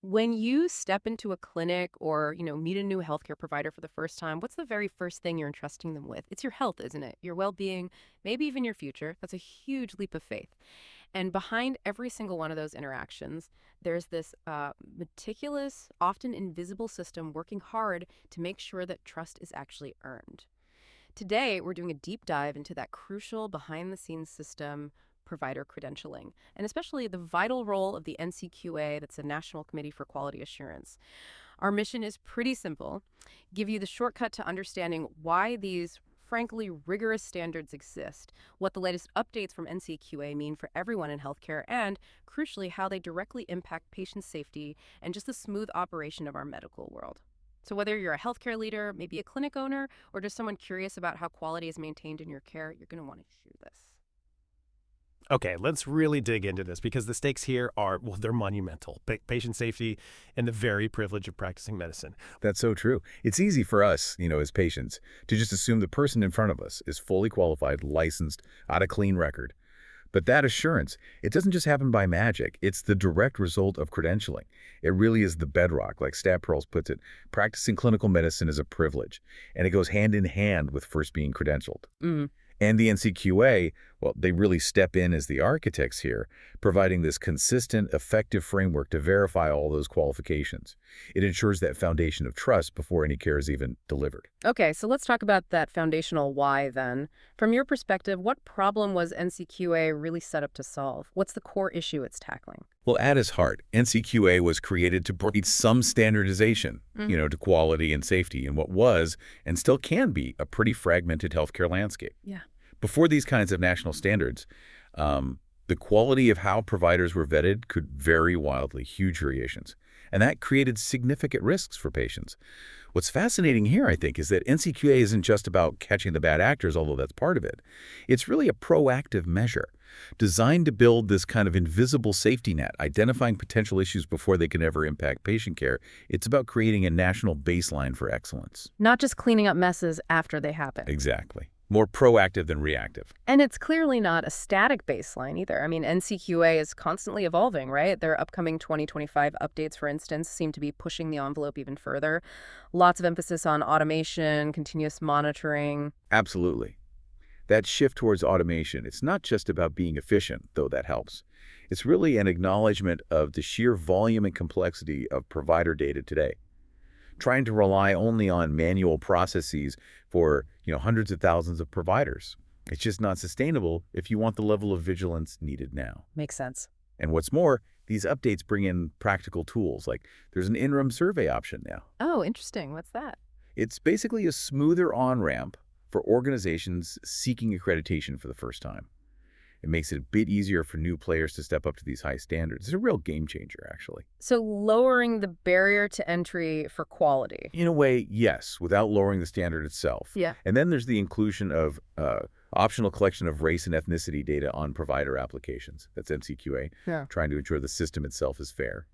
When you step into a clinic or, meet a new healthcare provider for the first time, what's the very first thing you're entrusting them with? It's your health, isn't it? Your well-being, maybe even your future. That's a huge leap of faith. And behind every single one of those interactions, there's this meticulous, often invisible system working hard to make sure that trust is actually earned. Today, we're doing a deep dive into that crucial behind-the-scenes system, provider credentialing, and especially the vital role of the NCQA, that's the National Committee for Quality Assurance. Our mission is pretty simple: give you the shortcut to understanding why these frankly rigorous standards exist, what the latest updates from NCQA mean for everyone in healthcare, and crucially, how they directly impact patient safety and just the smooth operation of our medical world. So whether you're a healthcare leader, maybe a clinic owner, or just someone curious about how quality is maintained in your care, you're going to want to hear this. Okay, let's really dig into this because the stakes here are, well, they're monumental. Patient safety and the very privilege of practicing medicine. That's so true. It's easy for us, as patients, to just assume the person in front of us is fully qualified, licensed, on a clean record. But that assurance, it doesn't just happen by magic. It's the direct result of credentialing. It really is the bedrock, like Stab Pearls puts it. Practicing clinical medicine is a privilege, and it goes hand in hand with first being credentialed. And the NCQA, well, they really step in as the architects here, providing this consistent, effective framework to verify all those qualifications. It ensures that foundation of trust before any care is even delivered. Okay, so let's talk about that foundational why then. From your perspective, what problem was NCQA really set up to solve? What's the core issue it's tackling? Well, at its heart, NCQA was created to bring some standardization, to quality and safety in what was, and still can be, a pretty fragmented healthcare landscape. Yeah. Before these kinds of national standards, the quality of how providers were vetted could vary wildly, huge variations. And that created significant risks for patients. What's fascinating here, I think, is that NCQA isn't just about catching the bad actors, although that's part of it. It's really a proactive measure designed to build this kind of invisible safety net, identifying potential issues before they can ever impact patient care. It's about creating a national baseline for excellence. Not just cleaning up messes after they happen. Exactly. More proactive than reactive. And it's clearly not a static baseline either. I mean, NCQA is constantly evolving, right? Their upcoming 2025 updates, for instance, seem to be pushing the envelope even further. Lots of emphasis on automation, continuous monitoring. Absolutely. That shift towards automation, it's not just about being efficient, though that helps. It's really an acknowledgement of the sheer volume and complexity of provider data today. Trying to rely only on manual processes for, hundreds of thousands of providers. It's just not sustainable if you want the level of vigilance needed now. Makes sense. And what's more, these updates bring in practical tools, like there's an interim survey option now. Oh, interesting. What's that? It's basically a smoother on-ramp for organizations seeking accreditation for the first time. It makes it a bit easier for new players to step up to these high standards. It's a real game changer, actually. So lowering the barrier to entry for quality. In a way, yes, without lowering the standard itself. Yeah. And then there's the inclusion of optional collection of race and ethnicity data on provider applications. That's NCQA, trying to ensure the system itself is fair,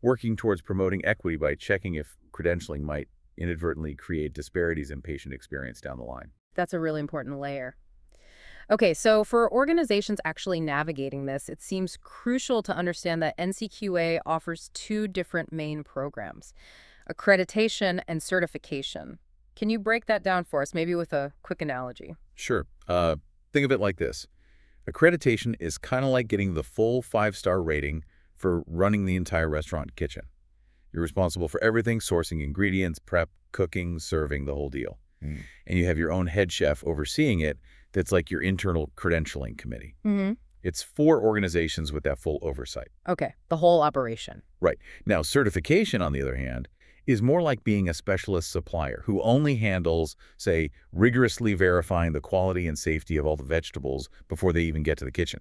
Working towards promoting equity by checking if credentialing might inadvertently create disparities in patient experience down the line. That's a really important layer. Okay, so for organizations actually navigating this, it seems crucial to understand that NCQA offers two different main programs: accreditation and certification. Can you break that down for us, maybe with a quick analogy? Sure. Think of it like this. Accreditation is kind of like getting the full 5-star rating for running the entire restaurant kitchen. You're responsible for everything: sourcing ingredients, prep, cooking, serving, the whole deal. And you have your own head chef overseeing it. That's like your internal credentialing committee. It's 4 organizations with that full oversight. Okay, the whole operation. Right. Now, certification, on the other hand, is more like being a specialist supplier who only handles, say, rigorously verifying the quality and safety of all the vegetables before they even get to the kitchen.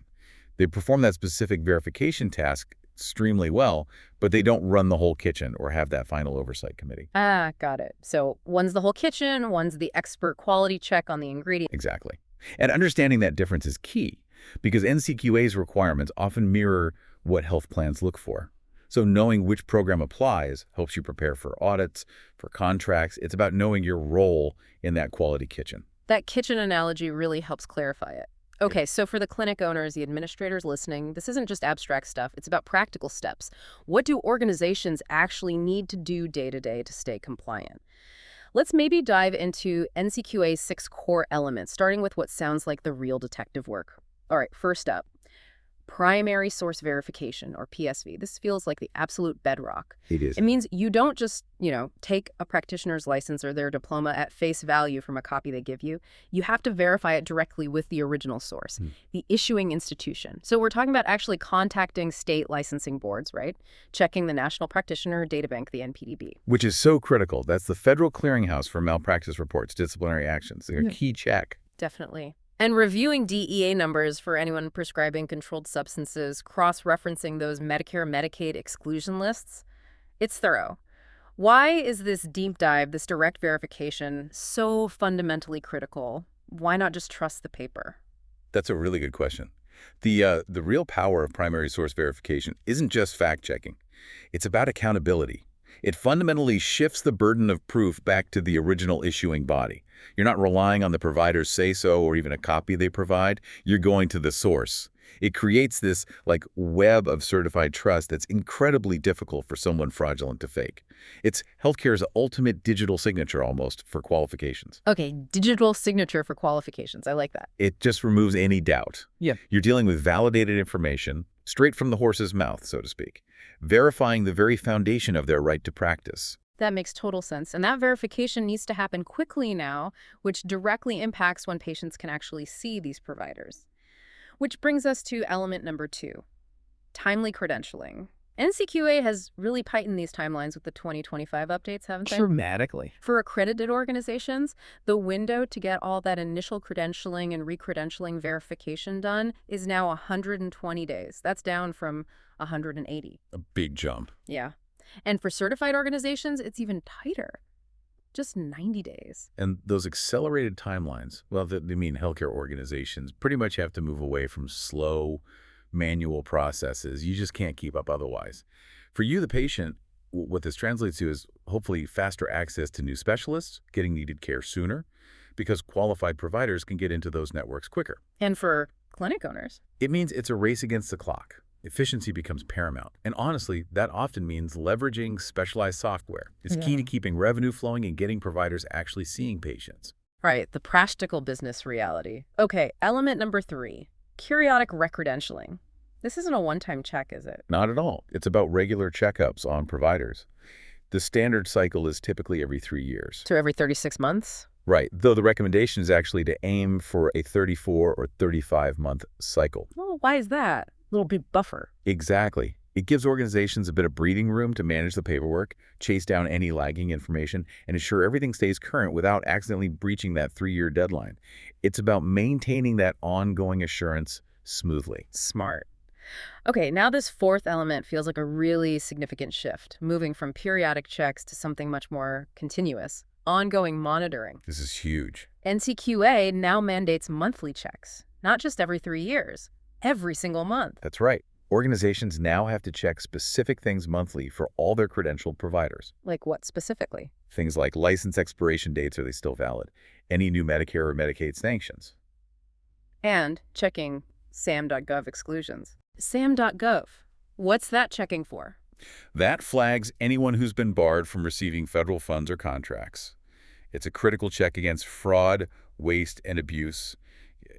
They perform that specific verification task extremely well, but they don't run the whole kitchen or have that final oversight committee. Ah, got it. So one's the whole kitchen, one's the expert quality check on the ingredients. Exactly. And understanding that difference is key because NCQA's requirements often mirror what health plans look for. So knowing which program applies helps you prepare for audits, for contracts. It's about knowing your role in that quality kitchen. That kitchen analogy really helps clarify it. Okay, so for the clinic owners, the administrators listening, this isn't just abstract stuff. It's about practical steps. What do organizations actually need to do day to day to stay compliant? Let's maybe dive into NCQA's 6 core elements, starting with what sounds like the real detective work. All right, first up, primary source verification, or PSV. This feels like the absolute bedrock. It is. It means you don't just, take a practitioner's license or their diploma at face value from a copy they give you. You have to verify it directly with the original source, the issuing institution. So we're talking about actually contacting state licensing boards, right? Checking the National Practitioner Databank, the NPDB. Which is so critical. That's the federal clearinghouse for malpractice reports, disciplinary actions. They're a key check. Definitely. And reviewing DEA numbers for anyone prescribing controlled substances, cross-referencing those Medicare, Medicaid exclusion lists, it's thorough. Why is this deep dive, this direct verification, so fundamentally critical? Why not just trust the paper? That's a really good question. The real power of primary source verification isn't just fact-checking. It's about accountability. It fundamentally shifts the burden of proof back to the original issuing body. You're not relying on the provider's say-so or even a copy they provide. You're going to the source. It creates this, web of certified trust that's incredibly difficult for someone fraudulent to fake. It's healthcare's ultimate digital signature, almost, for qualifications. Okay, digital signature for qualifications. I like that. It just removes any doubt. Yeah. You're dealing with validated information, straight from the horse's mouth, so to speak, verifying the very foundation of their right to practice. That makes total sense. And that verification needs to happen quickly now, which directly impacts when patients can actually see these providers. Which brings us to element number 2, timely credentialing. NCQA has really tightened these timelines with the 2025 updates, haven't they? Dramatically. For accredited organizations, the window to get all that initial credentialing and recredentialing verification done is now 120 days. That's down from 180. A big jump. Yeah. And for certified organizations, it's even tighter. Just 90 days. And those accelerated timelines, well, they mean healthcare organizations pretty much have to move away from slow, manual processes. You just can't keep up otherwise. For you, the patient, what this translates to is hopefully faster access to new specialists, getting needed care sooner, because qualified providers can get into those networks quicker. And for clinic owners? It means it's a race against the clock. Efficiency becomes paramount. And honestly, that often means leveraging specialized software. It's key to keeping revenue flowing and getting providers actually seeing patients. Right, the practical business reality. Okay, element number 3, periodic recredentialing. This isn't a one-time check, is it? Not at all. It's about regular checkups on providers. The standard cycle is typically every 3 years. So every 36 months? Right, though the recommendation is actually to aim for a 34 or 35-month cycle. Well, why is that? Little bit buffer. Exactly. It gives organizations a bit of breathing room to manage the paperwork, chase down any lagging information, and ensure everything stays current without accidentally breaching that 3-year deadline. It's about maintaining that ongoing assurance smoothly. Smart. Okay, now this 4th element feels like a really significant shift, moving from periodic checks to something much more continuous, ongoing monitoring. This is huge. NCQA now mandates monthly checks, not just every 3 years. Every single month. That's right. Organizations now have to check specific things monthly for all their credentialed providers. Like what specifically? Things like license expiration dates, are they still valid? Any new Medicare or Medicaid sanctions. And checking SAM.gov exclusions. SAM.gov. What's that checking for? That flags anyone who's been barred from receiving federal funds or contracts. It's a critical check against fraud, waste, and abuse,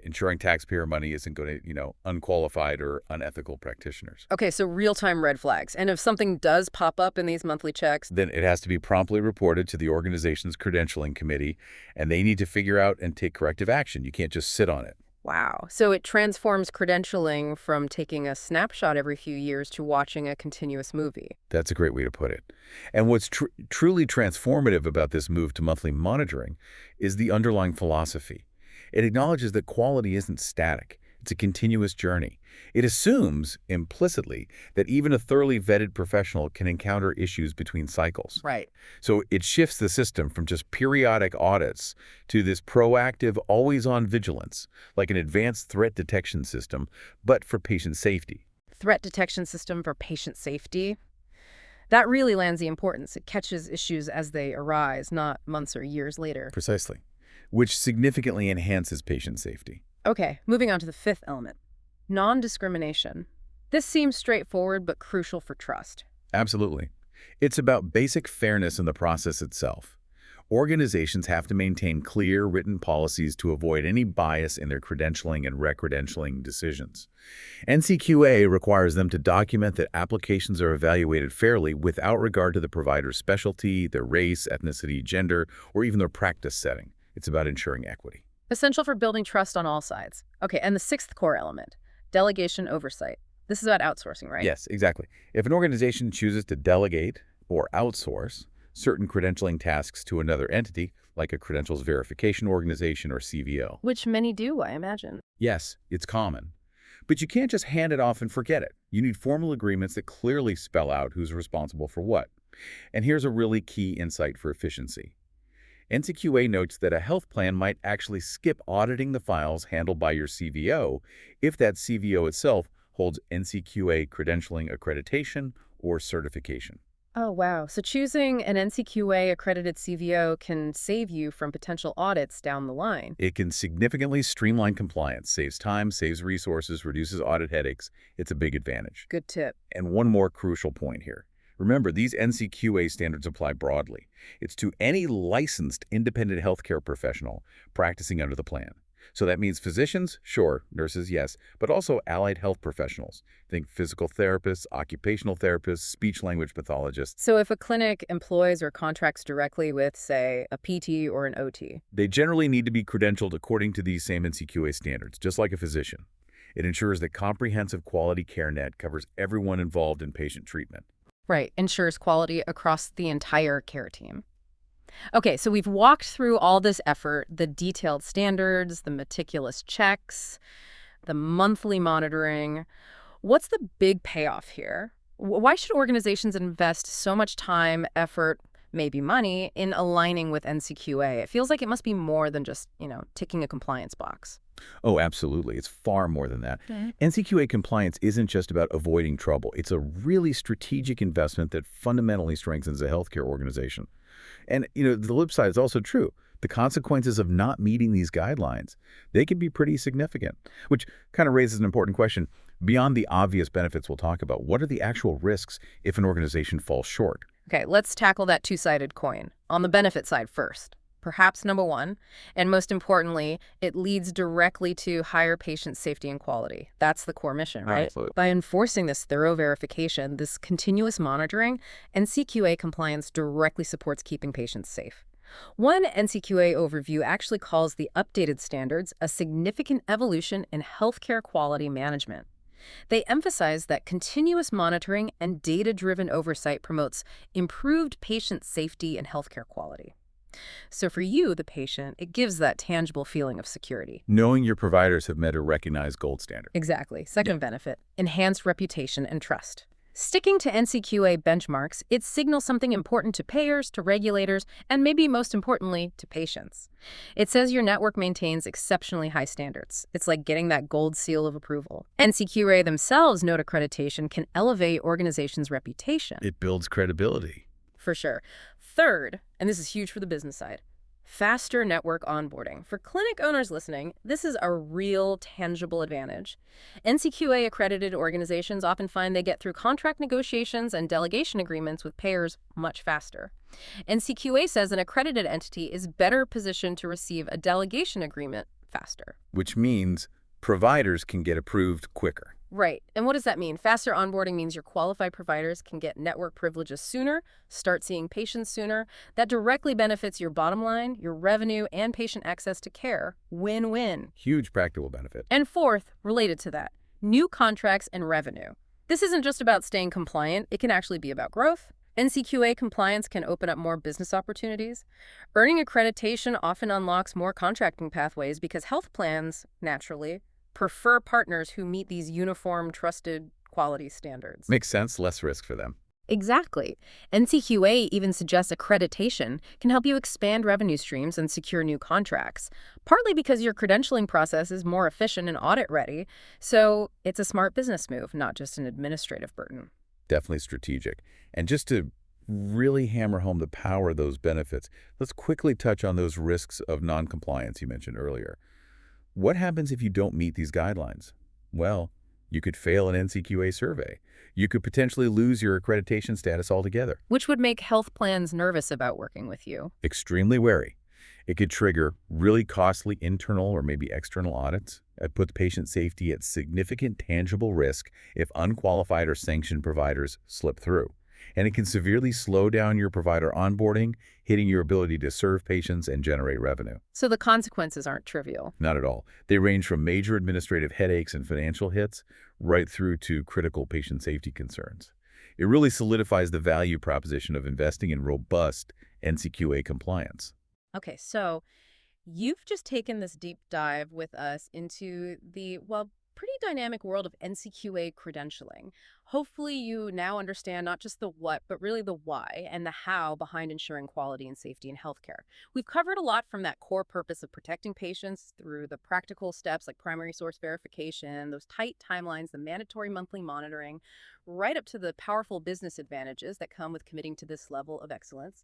ensuring taxpayer money isn't going to, unqualified or unethical practitioners. Okay, so real-time red flags. And if something does pop up in these monthly checks, then it has to be promptly reported to the organization's credentialing committee, and they need to figure out and take corrective action. You can't just sit on it. wow. So it transforms credentialing from taking a snapshot every few years to watching a continuous movie. That's a great way to put it. And what's truly transformative about this move to monthly monitoring is the underlying philosophy. It acknowledges that quality isn't static. It's a continuous journey. It assumes, implicitly, that even a thoroughly vetted professional can encounter issues between cycles. Right. So it shifts the system from just periodic audits to this proactive, always-on vigilance, like an advanced threat detection system, but for patient safety. Threat detection system for patient safety. That really lands the importance. It catches issues as they arise, not months or years later. Precisely. Which significantly enhances patient safety. Okay, moving on to the fifth element, non-discrimination. This seems straightforward but crucial for trust. Absolutely. It's about basic fairness in the process itself. Organizations have to maintain clear written policies to avoid any bias in their credentialing and recredentialing decisions. NCQA requires them to document that applications are evaluated fairly without regard to the provider's specialty, their race, ethnicity, gender, or even their practice setting. It's about ensuring equity. Essential for building trust on all sides. Okay, and the sixth core element, delegation oversight. This is about outsourcing, right? Yes, exactly. If an organization chooses to delegate or outsource certain credentialing tasks to another entity, like a credentials verification organization or CVO. Which many do, I imagine. Yes, it's common. But you can't just hand it off and forget it. You need formal agreements that clearly spell out who's responsible for what. And here's a really key insight for efficiency. NCQA notes that a health plan might actually skip auditing the files handled by your CVO if that CVO itself holds NCQA credentialing accreditation or certification. Oh, wow. So choosing an NCQA accredited CVO can save you from potential audits down the line. It can significantly streamline compliance, saves time, saves resources, reduces audit headaches. It's a big advantage. Good tip. And one more crucial point here. Remember, these NCQA standards apply broadly. It's to any licensed independent healthcare professional practicing under the plan. So that means physicians, sure, nurses, yes, but also allied health professionals. Think physical therapists, occupational therapists, speech-language pathologists. So if a clinic employs or contracts directly with, say, a PT or an OT. They generally need to be credentialed according to these same NCQA standards, just like a physician. It ensures that comprehensive quality care net covers everyone involved in patient treatment. Right, ensures quality across the entire care team. Okay, so we've walked through all this effort, the detailed standards, the meticulous checks, the monthly monitoring. What's the big payoff here? Why should organizations invest so much time, effort, maybe money, in aligning with NCQA? It feels like it must be more than just, ticking a compliance box. Oh, absolutely. It's far more than that. Okay. NCQA compliance isn't just about avoiding trouble. It's a really strategic investment that fundamentally strengthens a healthcare organization. And, the flip side is also true. The consequences of not meeting these guidelines, they can be pretty significant, which kind of raises an important question. Beyond the obvious benefits we'll talk about, what are the actual risks if an organization falls short? Okay, let's tackle that two-sided coin. On the benefit side first. Perhaps number one, and most importantly, it leads directly to higher patient safety and quality. That's the core mission, right? Absolutely. By enforcing this thorough verification, this continuous monitoring, NCQA compliance directly supports keeping patients safe. One NCQA overview actually calls the updated standards a significant evolution in healthcare quality management. They emphasize that continuous monitoring and data-driven oversight promotes improved patient safety and healthcare quality. So for you, the patient, it gives that tangible feeling of security. Knowing your providers have met a recognized gold standard. Exactly. Second benefit, enhanced reputation and trust. Sticking to NCQA benchmarks, it signals something important to payers, to regulators, and maybe most importantly, to patients. It says your network maintains exceptionally high standards. It's like getting that gold seal of approval. NCQA themselves note accreditation can elevate organizations' reputation. It builds credibility. For sure. Third, and this is huge for the business side, faster network onboarding. For clinic owners listening, this is a real tangible advantage. NCQA accredited organizations often find they get through contract negotiations and delegation agreements with payers much faster. NCQA says an accredited entity is better positioned to receive a delegation agreement faster. Which means providers can get approved quicker. Right. And what does that mean? Faster onboarding means your qualified providers can get network privileges sooner, start seeing patients sooner. That directly benefits your bottom line, your revenue, and patient access to care. Win-win. Huge practical benefit. And fourth, related to that, new contracts and revenue. This isn't just about staying compliant. It can actually be about growth. NCQA compliance can open up more business opportunities. Earning accreditation often unlocks more contracting pathways because health plans, naturally, prefer partners who meet these uniform, trusted quality standards. Makes sense, less risk for them. Exactly. NCQA even suggests accreditation can help you expand revenue streams and secure new contracts, partly because your credentialing process is more efficient and audit-ready, so it's a smart business move, not just an administrative burden. Definitely strategic. And just to really hammer home the power of those benefits, let's quickly touch on those risks of non-compliance you mentioned earlier. What happens if you don't meet these guidelines? Well, you could fail an NCQA survey. You could potentially lose your accreditation status altogether. Which would make health plans nervous about working with you. Extremely wary. It could trigger really costly internal or maybe external audits. It puts patient safety at significant tangible risk if unqualified or sanctioned providers slip through. And it can severely slow down your provider onboarding, hitting your ability to serve patients and generate revenue. So the consequences aren't trivial. Not at all. They range from major administrative headaches and financial hits right through to critical patient safety concerns. It really solidifies the value proposition of investing in robust NCQA compliance. Okay, so you've just taken this deep dive with us into the, well, pretty dynamic world of NCQA credentialing. Hopefully you now understand not just the what, but really the why and the how behind ensuring quality and safety in healthcare. We've covered a lot from that core purpose of protecting patients through the practical steps like primary source verification, those tight timelines, the mandatory monthly monitoring, right up to the powerful business advantages that come with committing to this level of excellence.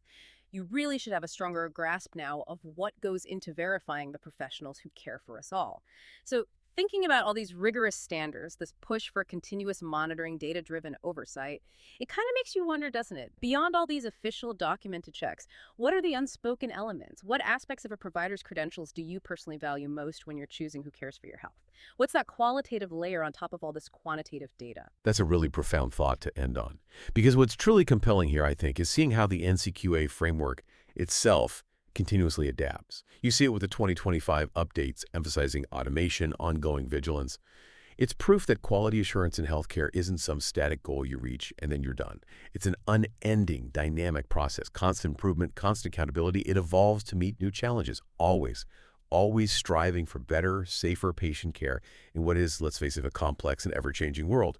You really should have a stronger grasp now of what goes into verifying the professionals who care for us all. So thinking about all these rigorous standards, this push for continuous monitoring, data-driven oversight, it kind of makes you wonder, doesn't it? Beyond all these official documented checks, what are the unspoken elements? What aspects of a provider's credentials do you personally value most when you're choosing who cares for your health? What's that qualitative layer on top of all this quantitative data? That's a really profound thought to end on. Because what's truly compelling here, I think, is seeing how the NCQA framework itself continuously adapts. You see it with the 2025 updates emphasizing automation, ongoing vigilance. It's proof that quality assurance in healthcare isn't some static goal you reach and then you're done. It's an unending, dynamic process, constant improvement, constant accountability. It evolves to meet new challenges, always striving for better, safer patient care in what is, let's face it, a complex and ever-changing world.